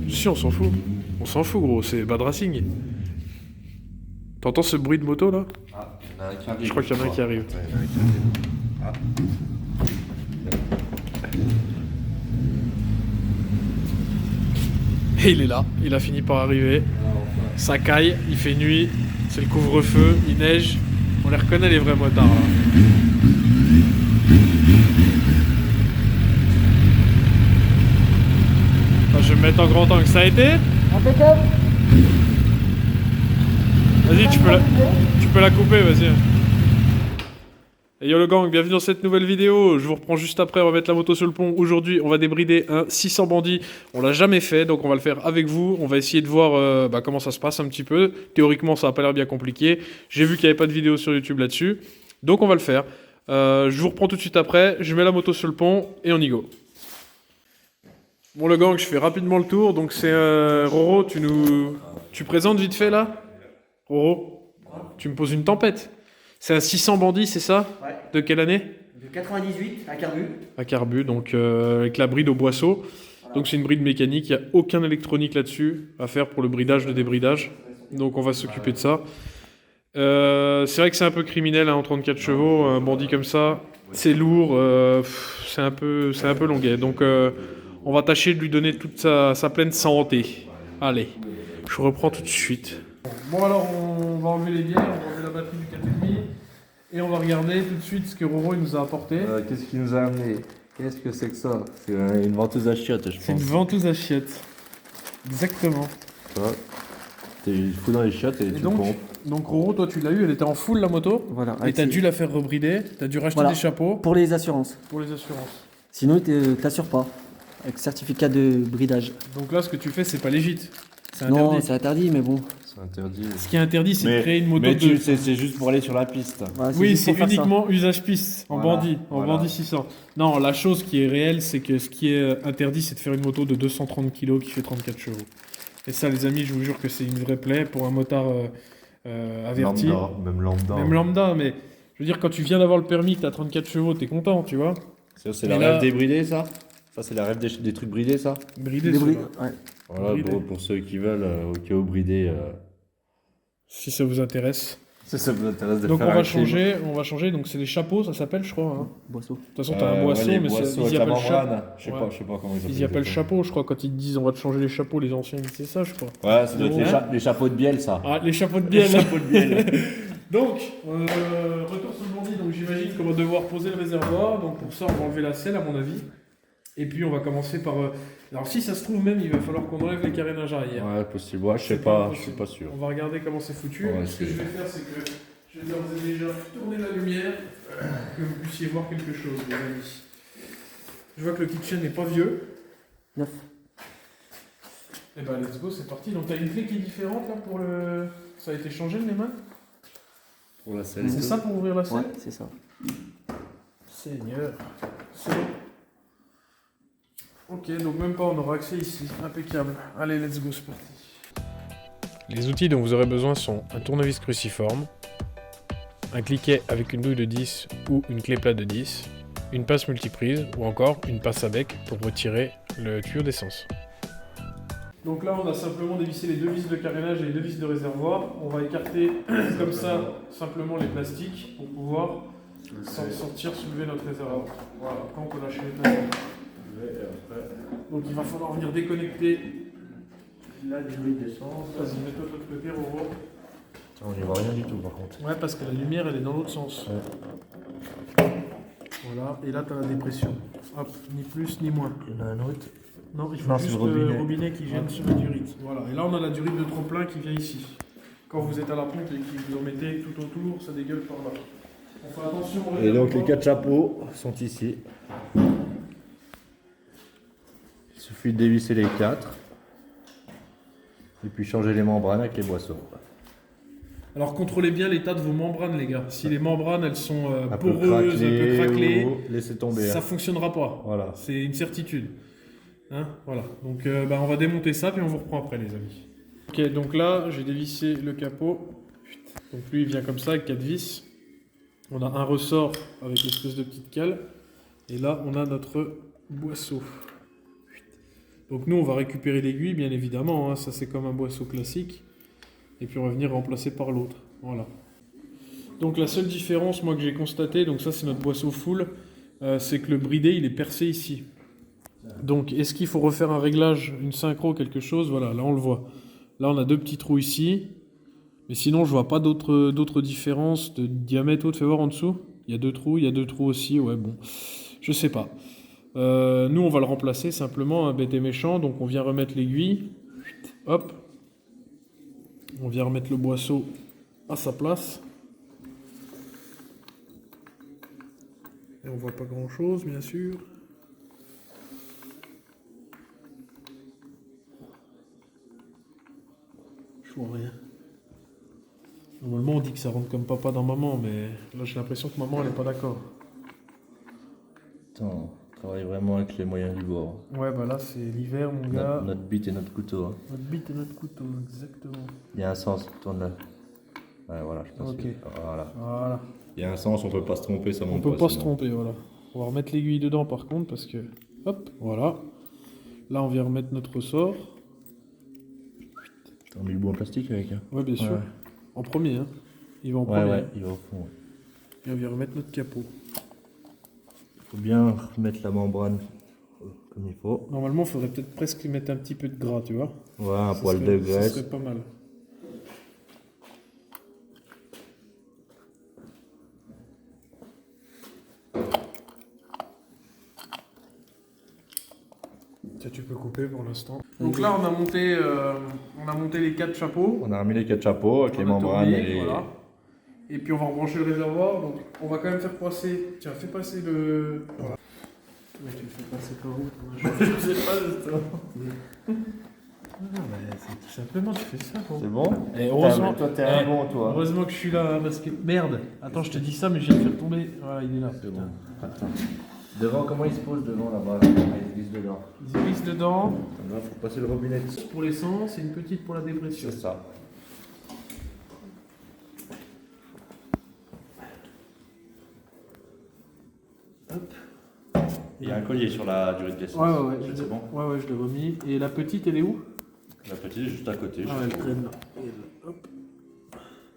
Si, on s'en fout. On s'en fout, gros, c'est bad racing. T'entends ce bruit de moto là? Ah, il y en a un qui arrive. Je crois qu'il y en a un qui arrive. Ouais, il y en a un qui arrive. Ah. Et il est là, il a fini par arriver. Ça caille, il fait nuit, c'est le couvre-feu, il neige. On les reconnaît les vrais motards là. Ah, je vais me mettre en grand angle, ça a été? Impeccable. Vas-y, tu peux la couper, vas-y. Et yo le gang, bienvenue dans cette nouvelle vidéo. Je vous reprends juste après, on va mettre la moto sur le pont. Aujourd'hui, on va débrider un 600 bandits. On l'a jamais fait, donc on va le faire avec vous. On va essayer de voir comment ça se passe un petit peu. Théoriquement, ça n'a pas l'air bien compliqué. J'ai vu qu'il n'y avait pas de vidéo sur YouTube là-dessus. Donc on va le faire. Je vous reprends tout de suite après. Je mets la moto sur le pont et on y go. Bon le gang, je fais rapidement le tour. Donc c'est Roro, tu présentes vite fait là? Roro, tu me poses une tempête. C'est un 600 bandits, c'est ça? Ouais. De quelle année? De 98 à Carbu. À Carbu, donc avec la bride au boisseau. Voilà. Donc c'est une bride mécanique, il n'y a aucun électronique là-dessus à faire pour le bridage, le débridage. Donc on va s'occuper de ça. C'est vrai que c'est un peu criminel, hein, en 34 chevaux, un bandit comme ça. C'est lourd, c'est un peu longuet. Donc on va tâcher de lui donner toute sa pleine santé. Allez, je reprends tout de suite. Bon alors on va enlever les bières, on va enlever la batterie du 4,5 et on va regarder tout de suite ce que Roro il nous a apporté. Qu'est-ce qu'il nous a amené? Qu'est-ce que c'est que ça? C'est une ventouse à chiottes, je pense. C'est une ventouse à chiottes. Exactement. Tu fous dans les chiottes et tu pompes. Donc Roro, toi tu l'as eu, elle était en full la moto. Voilà. Et t'as dû la faire rebrider, t'as dû racheter des chapeaux. Pour les assurances. Pour les assurances. Sinon, t'assures pas. Avec certificat de bridage. Donc là, ce que tu fais, c'est pas légit. C'est Non, interdit. c'est interdit, mais bon. C'est interdit. Ce qui est interdit, c'est de créer une moto mais de... c'est juste pour aller sur la piste. Voilà, Oui, juste c'est pour faire uniquement usage piste, en Voilà, bandit, bandit 600. Non, la chose qui est réelle, c'est que ce qui est interdit, c'est de faire une moto de 230 kg qui fait 34 chevaux. Et ça, les amis, je vous jure que c'est une vraie plaie pour un motard averti. Lambda. Même lambda, mais je veux dire, quand tu viens d'avoir le permis, que t'as 34 chevaux, t'es content, tu vois. C'est Mais la là- rêve débridée, ça? Ça, c'est la rêve des trucs bridés, ça? Bridé, Des c'est bris- vrai. ouais. Voilà, Bridé. pour ceux qui veulent, au bridé. Si ça vous intéresse. Ça vous intéresse de Donc faire on va un crime. changer, donc c'est des chapeaux, ça s'appelle, je crois. Hein. Boisseau. De toute façon, t'as un boisseau, les mais boisseaux ils avec y la appellent chapeau. membrane. Je sais Ouais. pas comment ils appellent. Ils y appellent chapeau, je crois, quand ils disent on va te changer les chapeaux, les anciens ils disaient ça, je crois. Ouais, ça doit être Ouais. les chapeaux de bielle, ça. Ah, les chapeaux de bielle. chapeaux de bielle. Donc, retour sur le bandit, donc j'imagine qu'on va devoir poser le réservoir, donc pour ça on va enlever la selle à mon avis. Et puis on va commencer par... Alors si ça se trouve même, il va falloir qu'on enlève les carénages arrière. Ouais, possible. Ouais, je sais C'est pas, je possible. suis pas sûr. On va regarder comment c'est foutu. Ouais, Ce que je vais faire, c'est que je vais d'ores et déjà tourner la lumière, que vous puissiez voir quelque chose, les amis. Je vois que le kitchen n'est pas vieux. 9. Et bah let's go, c'est parti. Donc t'as une clé qui est différente là pour le... Ça a été changé les mains? Pour la selle. C'est ça pour ouvrir la selle? Ouais, c'est ça. Seigneur. C'est bon. Ok, donc même pas, on aura accès ici. Impeccable. Allez, let's go, c'est parti. Les outils dont vous aurez besoin sont un tournevis cruciforme, un cliquet avec une douille de 10 ou une clé plate de 10, une passe multiprise ou encore une passe à bec pour retirer le tuyau d'essence. Donc là, on a simplement dévissé les deux vis de carénage et les deux vis de réservoir. On va écarter comme ça simplement les plastiques pour pouvoir sortir, soulever notre réservoir. Voilà, après on peut lâcher les plastiques. Donc il va falloir venir déconnecter la durée d'essence. Vas-y, mets-toi de l'autre côté, Roro. On n'y voit rien du tout, par contre. Ouais, parce que la lumière, elle est dans l'autre sens. Ouais. Voilà, et là, tu as la dépression. Hop, ni plus ni moins. Il y en a un autre. Non, il faut Non, juste c'est le robinet. le robinet qui gêne sur la durite. Voilà, et là, on a la durite de tremplin qui vient ici. Quand vous êtes à la pompe et que vous en mettez tout autour, ça dégueule par là. On fait attention au Et donc les réservoir. 4 chapeaux sont ici. Il suffit de dévisser les 4. Et puis changer les membranes avec les boisseaux. Alors contrôlez bien l'état de vos membranes, les gars. Si les membranes elles sont Un peu poreuses, un peu craquelées, laissez tomber. ça hein. fonctionnera pas. Voilà. C'est une certitude. Hein, voilà. Donc on va démonter ça puis on vous reprend après, les amis. Ok, donc là j'ai dévissé le capot. Donc lui il vient comme ça avec 4 vis. On a un ressort avec l'espèce de petite cale. Et là on a notre boisseau. Donc nous, on va récupérer l'aiguille, bien évidemment, hein. Ça c'est comme un boisseau classique. Et puis on va venir remplacer par l'autre. Voilà. Donc la seule différence, moi, que j'ai constaté, donc ça c'est notre boisseau full, c'est que le bridé, il est percé ici. Donc est-ce qu'il faut refaire un réglage, une synchro, quelque chose? Voilà, là on le voit. Là on a 2 petits trous ici. Mais sinon je vois pas d'autres différences de diamètre haute. Fais voir en dessous. Il y a 2 trous, il y a 2 trous aussi. Ouais bon, je sais pas. Nous on va le remplacer simplement, un bête et méchant. Donc on vient remettre l'aiguille. Hop. On vient remettre le boisseau à sa place. Et on voit pas grand chose bien sûr. Je vois rien. Normalement on dit que ça rentre comme papa dans maman, mais là j'ai l'impression que maman elle est pas d'accord. Attends, on travaille vraiment avec les moyens du bord. Ouais bah là c'est l'hiver mon gars. Notre bite et notre couteau. Hein. Notre bite et notre couteau, exactement. Il y a un sens, tourne là. Ouais, voilà, je pense Ok. que... Voilà. Voilà. Il y a un sens, on peut pas se tromper, ça On monte peut pas se sinon. tromper, voilà. On va remettre l'aiguille dedans par contre parce que... Hop, voilà. Là on vient remettre notre ressort. T'as mis le bout en plastique avec hein? Ouais bien sûr. Ouais. En premier hein. Il va en Ouais, premier. ouais, il va au fond. Ouais. Et on vient remettre notre capot. Faut bien remettre la membrane comme il faut. Normalement il faudrait peut-être presque mettre un petit peu de gras, tu vois. Ouais, un Ça poil serait- de Ça graisse. serait pas mal. Ça tu peux couper pour l'instant. Donc là on a monté les 4 chapeaux. On a remis les 4 chapeaux avec les On a membranes tourné, et les... voilà. Et puis on va rebrancher le réservoir. Donc on va quand même faire passer. Tiens, fais passer le. Voilà. Mais tu le fais passer par où toi? Je sais pas justement. Non, mais c'est tout simplement tu fais ça. Gros. C'est bon? Et heureusement, Toi, t'es un bon, toi. heureusement que je suis là parce que merde. Attends, je te dis ça, mais je viens de faire tomber. Voilà, il est là. C'est putain. bon. Attends. Devant, comment il se pose devant là-bas? Il se glisse dedans. Ils se glissent dedans. Il faut passer le robinet. Pour l'essence et une petite pour la dépression. C'est ça. Hop. Il y a un collier sur la durée de l'essence. Ouais, C'est bon? Ouais, je l'ai remis. Et la petite, elle est où? La petite est juste à côté. Ah, je elle trouve. traîne là. Hop.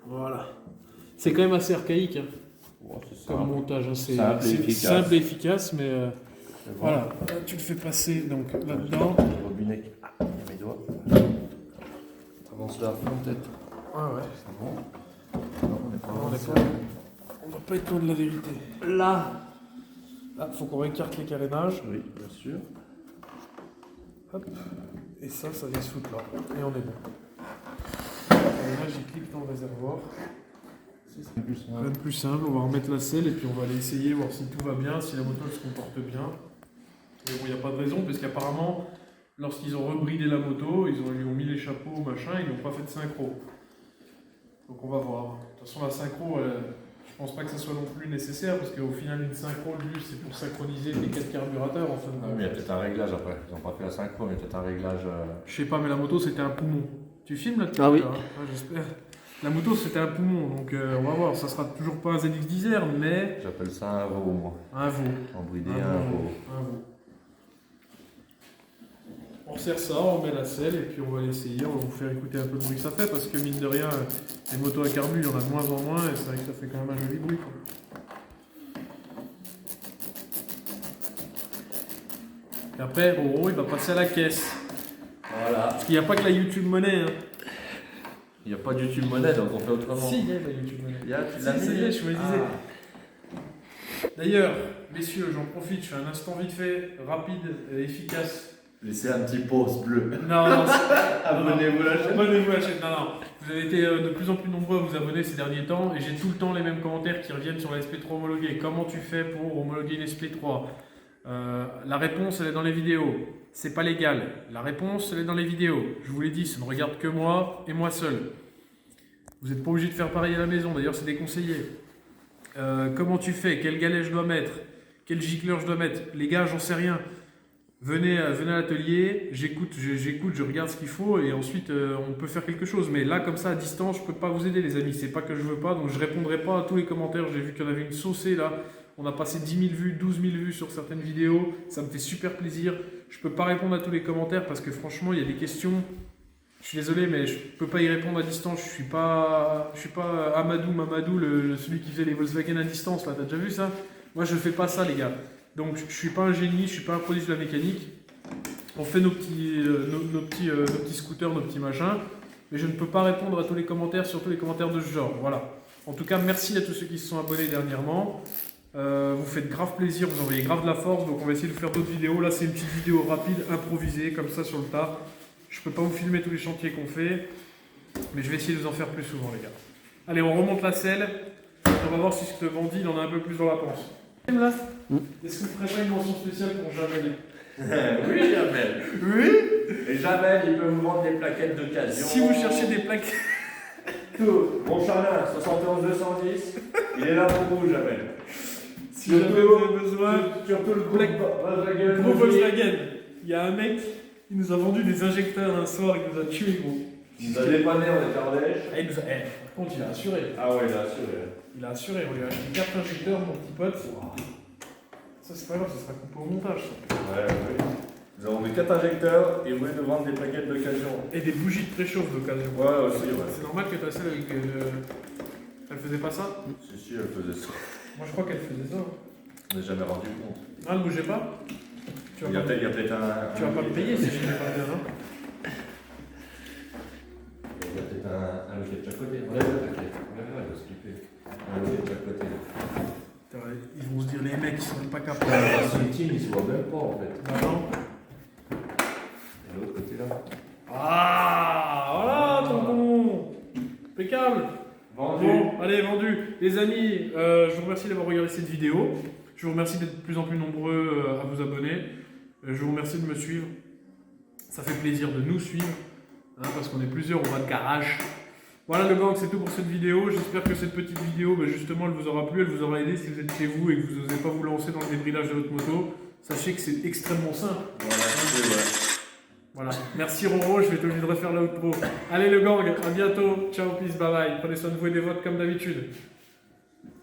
Voilà. C'est quand même assez archaïque hein, Ouais, c'est comme ça. montage. Hein. C'est Simple et c'est efficace. simple et efficace, mais C'est bon. voilà. Là, tu le fais passer donc là-dedans. Le robinet. Ah, il y a mes doigts. Avance là à fond peut-être. Ouais. C'est bon. Non, on n'est pas On avancé. va pas être loin de la vérité. Là, faut qu'on écarte les carénages. Oui, bien sûr. Hop. Et ça vient se foutre là. Et on est bon. Et là, j'y clique dans le réservoir. C'est plus simple. Rien de plus simple, on va remettre la selle et puis on va aller essayer, voir si tout va bien, si la moto elle se comporte bien. Mais bon, il n'y a pas de raison, parce qu'apparemment, lorsqu'ils ont rebridé la moto, ils lui ont mis les chapeaux, machin, ils n'ont pas fait de synchro. Donc on va voir. De toute façon, la synchro, je pense pas que ça soit non plus nécessaire, parce qu'au final, une synchro, le but, c'est pour synchroniser les 4 carburateurs, en fin de Ah, compte. mais il y a peut-être un réglage après. Ils n'ont pas fait la synchro, mais il y a peut-être un réglage. Je sais pas, mais la moto, c'était un poumon. Tu filmes là-dessus? Ah oui. Là, hein? J'espère. La moto, c'était un poumon, donc on va voir. Ça sera toujours pas un ZX10R, mais J'appelle ça un veau, moi. un veau. En bridé, Un un veau. veau. Un veau. On serre ça, on met la selle et puis on va l'essayer. On va vous faire écouter un peu le bruit que ça fait parce que mine de rien, les motos à carbu, il y en a de moins en moins et c'est vrai que ça fait quand même un joli bruit. Quoi. Et après, Roro, il va passer à la caisse. Voilà. Parce qu'il n'y a pas que la YouTube Money. Hein. Il n'y a pas de YouTube Money, donc on fait autrement. Si, il y a la YouTube Money. Il y a, tu Si, l'as ça y mis. est, je me disais. D'ailleurs, messieurs, j'en profite, je fais un instant vite fait, rapide et efficace. Laissez un petit pouce bleu. Non, Abonnez-vous à la chaîne. Abonnez-vous à la chaîne. Non. Vous avez été de plus en plus nombreux à vous abonner ces derniers temps et j'ai tout le temps les mêmes commentaires qui reviennent sur la SP3 homologuée. Comment tu fais pour homologuer une SP3 La réponse, elle est dans les vidéos. C'est pas légal. La réponse, elle est dans les vidéos. Je vous l'ai dit, ça ne regarde que moi et moi seul. Vous n'êtes pas obligé de faire pareil à la maison. D'ailleurs, c'est déconseillé. Comment tu fais? Quel galet je dois mettre? Quel gicleur je dois mettre? Les gars, j'en sais rien. Venez à l'atelier, j'écoute, je regarde ce qu'il faut et ensuite on peut faire quelque chose. Mais là, comme ça, à distance, je peux pas vous aider, les amis. C'est pas que je veux pas, donc je répondrai pas à tous les commentaires. J'ai vu qu'il y en avait une saucée là. On a passé 10 000 vues, 12 000 vues sur certaines vidéos. Ça me fait super plaisir. Je peux pas répondre à tous les commentaires parce que franchement, il y a des questions. Je suis désolé, mais je peux pas y répondre à distance. Je suis pas Mamadou, celui qui faisait les Volkswagen à distance. Là, t'as déjà vu ça? Moi, je fais pas ça, les gars. Donc, je suis pas un génie, je suis pas un produit de la mécanique. On fait nos petits scooters, nos petits machins. Mais je ne peux pas répondre à tous les commentaires, surtout les commentaires de ce genre. Voilà. En tout cas, merci à tous ceux qui se sont abonnés dernièrement. Vous faites grave plaisir, vous envoyez grave de la force, donc on va essayer de faire d'autres vidéos. Là, c'est une petite vidéo rapide, improvisée, comme ça sur le tas. Je peux pas vous filmer tous les chantiers qu'on fait, mais je vais essayer de vous en faire plus souvent, les gars. Allez, on remonte la selle. On va voir si ce bandit il en a un peu plus dans la panse. Là, est-ce que vous ferez pas une mention spéciale pour Jamel? Oui, Jamel. Oui. Et Jamel, il peut vous vendre des plaquettes d'occasion. Si vous cherchez des plaquettes. Mon Charlin, 71 210, il est là pour vous, Jamel. Si jamais vous avez besoin, surtout le gros Volkswagen. Il y a un mec, il nous a vendu des injecteurs un soir, il nous a tué, gros. Il nous a dépanné, on était en Ardèche. Il nous a... par contre, il a assuré. Ah ouais, il a assuré. Il a assuré, on lui a acheté 4 injecteurs, mon petit pote. Ça, c'est pas grave, ça sera coupé au montage, ça. Ouais, oui. Nous avons mis 4 injecteurs et vous voulez nous vendre des plaquettes d'occasion. Et des bougies de préchauffe d'occasion. Ouais, aussi, ouais. C'est normal que ta selle avec. Elle faisait pas ça? Si, elle faisait ça. Moi, je crois qu'elle faisait ça. On n'est jamais rendu compte. Ah, ne bougez pas. Tu Il y vas a pas peut-être un. tu vas pas me payer si je ne pas bien, non? Il y a peut-être un loquet de chaque côté. Regarde le paquet. Regarde, il va se flipper. Un loquet de chaque côté. Ils vont se dire, les mecs, ils sont même pas capables. Ce team, il se voit même pas en fait. Bah non. Et l'autre côté là. Ah, voilà, tonton. Impeccable. Vendu. Bon, allez, vendu. Les amis, je vous remercie d'avoir regardé cette vidéo. Je vous remercie d'être de plus en plus nombreux à vous abonner. Je vous remercie de me suivre. Ça fait plaisir de nous suivre, hein, parce qu'on est plusieurs au bas de garage. Voilà le gang, c'est tout pour cette vidéo. J'espère que cette petite vidéo, justement, elle vous aura plu, elle vous aura aidé si vous êtes chez vous et que vous n'osez pas vous lancer dans le débridage de votre moto. Sachez que c'est extrêmement simple. Voilà, c'est vrai. Voilà. Merci Roro, je vais être obligé de refaire l'outro. Allez le gang, à bientôt. Ciao, peace, bye bye. Prenez soin de vous et des vôtres comme d'habitude.